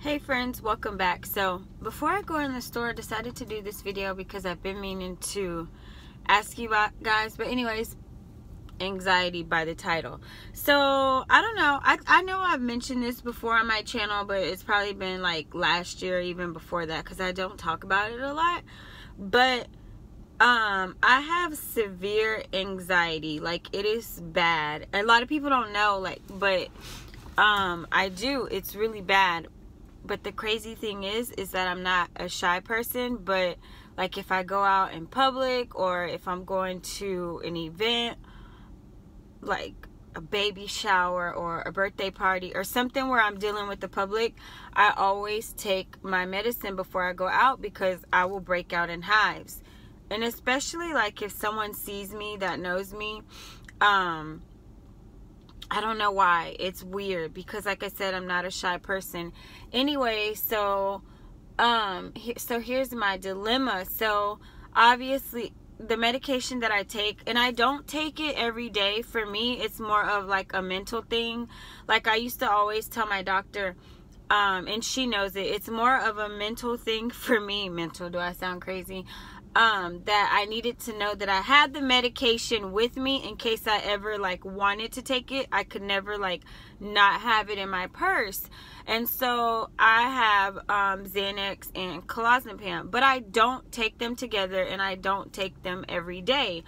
Hey friends, welcome back. So before I go in the store, I decided to do this video because I've been meaning to ask you guys, but anyways, anxiety by the title. So I don't know, I know I've mentioned this before on my channel, but it's probably been like last year, even before that, because I don't talk about it a lot. But I have severe anxiety. Like, it is bad. A lot of people don't know, like, but I do. It's really bad. But the crazy thing is that I'm not a shy person, but like if I go out in public or if I'm going to an event, like a baby shower or a birthday party or something where I'm dealing with the public, I always take my medicine before I go out because I will break out in hives. And especially like if someone sees me that knows me, I don't know why. It's weird because, like I said, I'm not a shy person. Anyway, so here's my dilemma. So obviously the medication that I take, and I don't take it every day. For me, it's more of like a mental thing. Like I used to always tell my doctor, and she knows it, it's more of a mental thing for me. Mental, do I sound crazy? That I needed to know that I had the medication with me in case I ever like wanted to take it. I could never like not have it in my purse. And so I have Xanax and clozapam, but I don't take them together and I don't take them every day.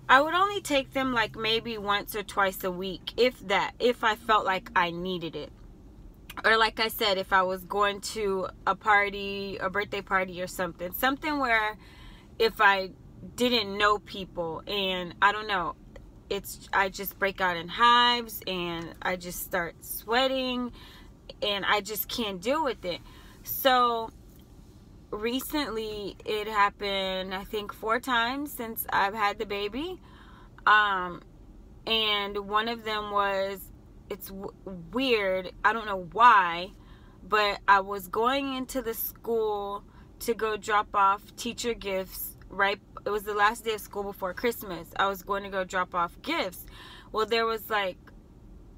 I would only take them like maybe once or twice a week, if that, if I felt like I needed it. Or like I said, if I was going to a party, a birthday party or something where if I didn't know people and I don't know, I just break out in hives and I just start sweating and I just can't deal with it. So recently it happened, I think 4 times since I've had the baby. And one of them was, it's weird, I don't know why, but I was going into the school to go drop off teacher gifts, right? It was the last day of school before Christmas. I was going to go drop off gifts. Well, there was like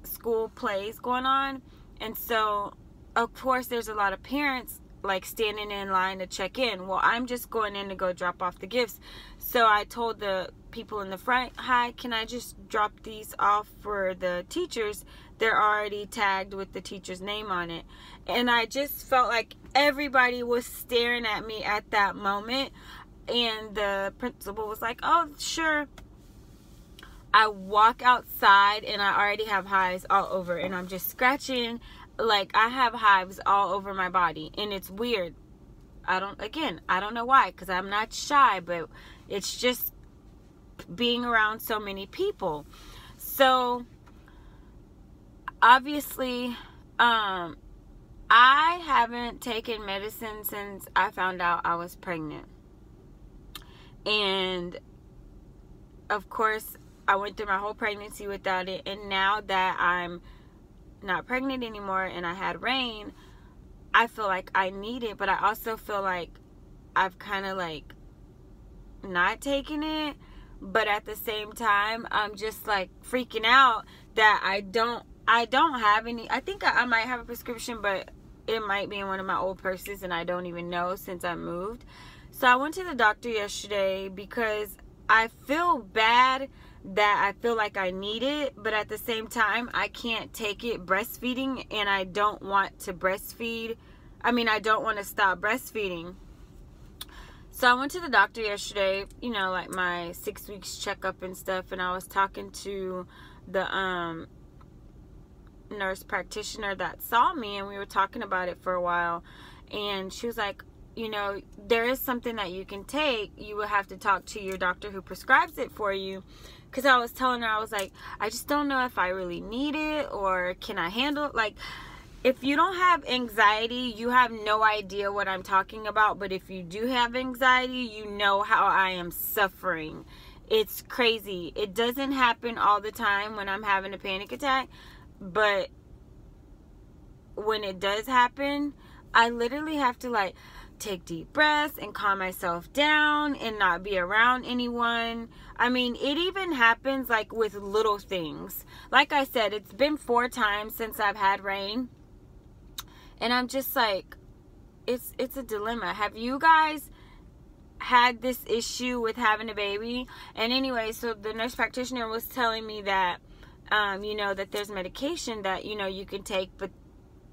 school plays going on, and so of course there's a lot of parents like standing in line to check in. Well, I'm just going in to go drop off the gifts. So I told the people in the front, hi, can I just drop these off for the teachers? They're already tagged with the teacher's name on it. And I just felt like everybody was staring at me at that moment. And the principal was like, oh, sure. I walk outside and I already have hives all over, and I'm just scratching. Like, I have hives all over my body, and it's weird. I don't know why, because I'm not shy, but it's just being around so many people. So obviously I haven't taken medicine since I found out I was pregnant. And of course I went through my whole pregnancy without it, and now that I'm not pregnant anymore and I had Rain, I feel like I need it, but I also feel like I've kind of like not taken it. But at the same time, I'm just like freaking out that I don't have any. I think I might have a prescription, but it might be in one of my old purses and I don't even know since I moved. So I went to the doctor yesterday because I feel bad that I feel like I need it, but at the same time I can't take it breastfeeding, and I don't want to breastfeed. I mean, I don't want to stop breastfeeding. So I went to the doctor yesterday, you know, like my 6 weeks checkup and stuff, and I was talking to the nurse practitioner that saw me, and we were talking about it for a while, and she was like, you know, there is something that you can take. You will have to talk to your doctor who prescribes it for you. Because I was telling her, I was like, I just don't know if I really need it, or can I handle it? Like, if you don't have anxiety, you have no idea what I'm talking about. But if you do have anxiety, you know how I am suffering. It's crazy. It doesn't happen all the time when I'm having a panic attack. But when it does happen, I literally have to like take deep breaths and calm myself down and not be around anyone. I mean, it even happens like with little things. Like I said, it's been 4 times since I've had Rain. And I'm just like, it's a dilemma. Have you guys had this issue with having a baby? And anyway, so the nurse practitioner was telling me that, you know, that there's medication that, you know, you can take, but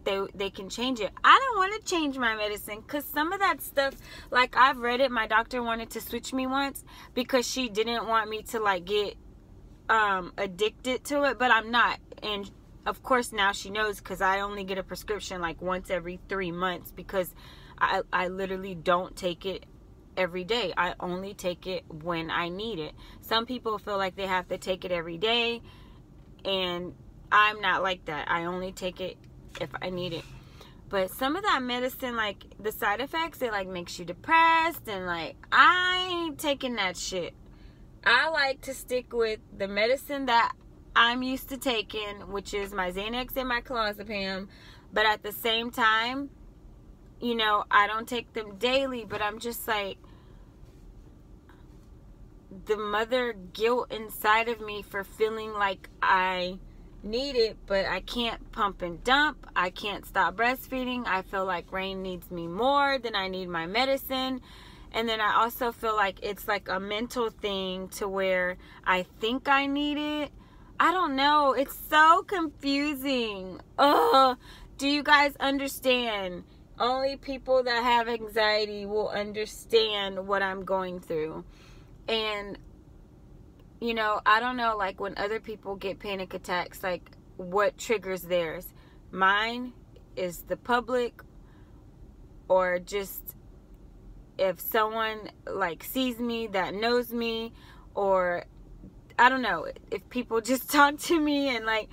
they can change it. I don't want to change my medicine, because some of that stuff, like, I've read it. My doctor wanted to switch me once because she didn't want me to, like, get addicted to it, but I'm not. And of course now she knows, because I only get a prescription like once every 3 months, because I literally don't take it every day. I only take it when I need it. Some people feel like they have to take it every day, and I'm not like that. I only take it if I need it. But some of that medicine, like, the side effects, it like makes you depressed, and like, I ain't taking that shit. I like to stick with the medicine that I'm used to taking, which is my Xanax and my clozapam. But at the same time, you know, I don't take them daily, but I'm just like, the mother guilt inside of me for feeling like I need it, but I can't pump and dump. I can't stop breastfeeding. I feel like Rain needs me more than I need my medicine. And then I also feel like it's like a mental thing to where I think I need it. I don't know. It's so confusing. Ugh. Do you guys understand? Only people that have anxiety will understand what I'm going through. And, you know, I don't know, like, when other people get panic attacks, like, what triggers theirs? Mine is the public, or just if someone, like, sees me that knows me, or I don't know, if people just talk to me, and like,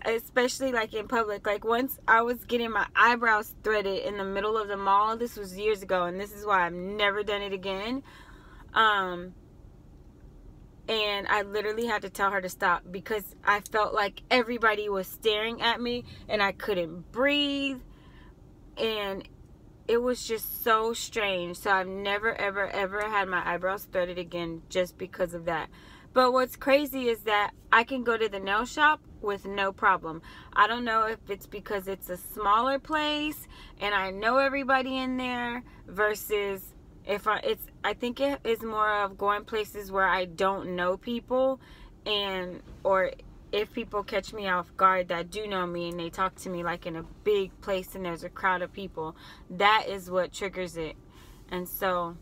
especially like in public. Like, once I was getting my eyebrows threaded in the middle of the mall. This was years ago, and this is why I've never done it again. And I literally had to tell her to stop, because I felt like everybody was staring at me and I couldn't breathe, and it was just so strange. So I've never ever had my eyebrows threaded again just because of that. But what's crazy is that I can go to the nail shop with no problem. I don't know if it's because it's a smaller place and I know everybody in there, versus if I think it is more of going places where I don't know people, and or if people catch me off guard that do know me and they talk to me like in a big place and there's a crowd of people, that is what triggers it. And so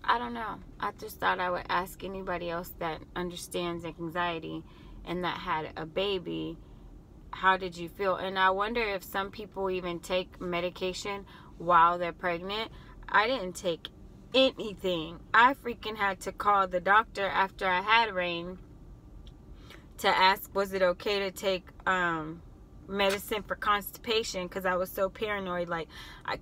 I don't know. I just thought I would ask anybody else that understands anxiety and that had a baby, how did you feel? And I wonder if some people even take medication while they're pregnant. I didn't take anything. I freaking had to call the doctor after I had Rain to ask, was it okay to take medicine for constipation, because I was so paranoid. Like,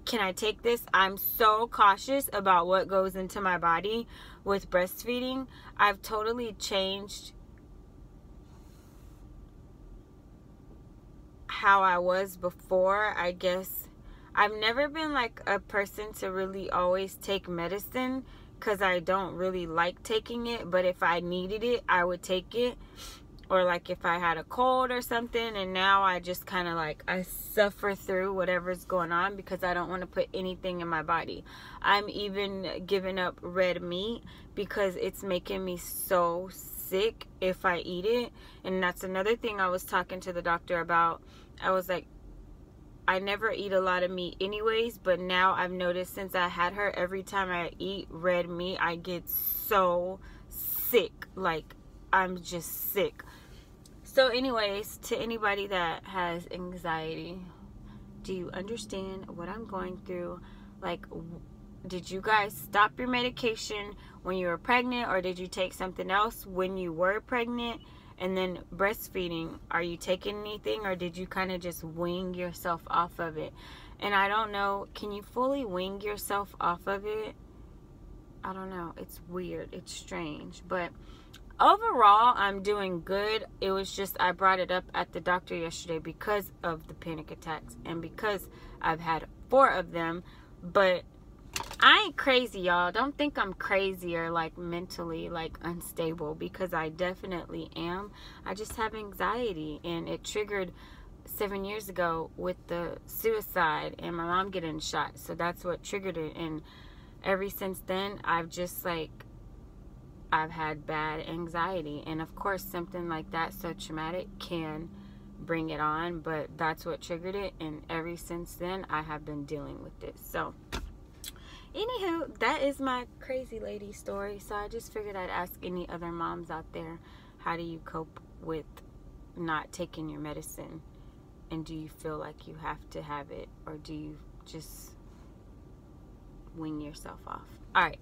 can I take this? I'm so cautious about what goes into my body with breastfeeding. I've totally changed how I was before. I guess I've never been like a person to really always take medicine, because I don't really like taking it, but if I needed it, I would take it. Or like if I had a cold or something, and now I just kind of like, I suffer through whatever's going on because I don't want to put anything in my body. I'm even giving up red meat because it's making me so sick if I eat it. And that's another thing I was talking to the doctor about. I was like, I never eat a lot of meat anyways, but now I've noticed since I had her, every time I eat red meat, I get so sick. Like, I'm just sick. So anyways, to anybody that has anxiety, do you understand what I'm going through? Like, did you guys stop your medication when you were pregnant, or did you take something else when you were pregnant? And then breastfeeding, are you taking anything, or did you kind of just wing yourself off of it? And I don't know, can you fully wing yourself off of it? I don't know. It's weird. It's strange. But overall, I'm doing good. It was just I brought it up at the doctor yesterday because of the panic attacks and because I've had 4 of them. But I ain't crazy, y'all. Don't think I'm crazy or like mentally like unstable, because I definitely am. I just have anxiety, and it triggered 7 years ago with the suicide and my mom getting shot. So that's what triggered it. And ever since then, I've just like, I've had bad anxiety. And of course, something like that, so traumatic, can bring it on. But that's what triggered it. And ever since then, I have been dealing with this. So anywho, that is my crazy lady story. So I just figured I'd ask any other moms out there, how do you cope with not taking your medicine? And do you feel like you have to have it, or do you just wing yourself off? Alright,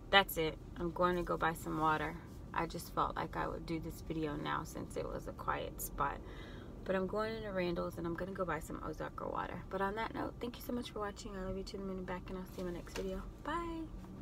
that's it. I'm going to go buy some water. I just felt like I would do this video now since it was a quiet spot. But I'm going into Randalls and I'm going to go buy some Ozarka water. But on that note, thank you so much for watching. I love you to the moon and back, and I'll see you in my next video. Bye!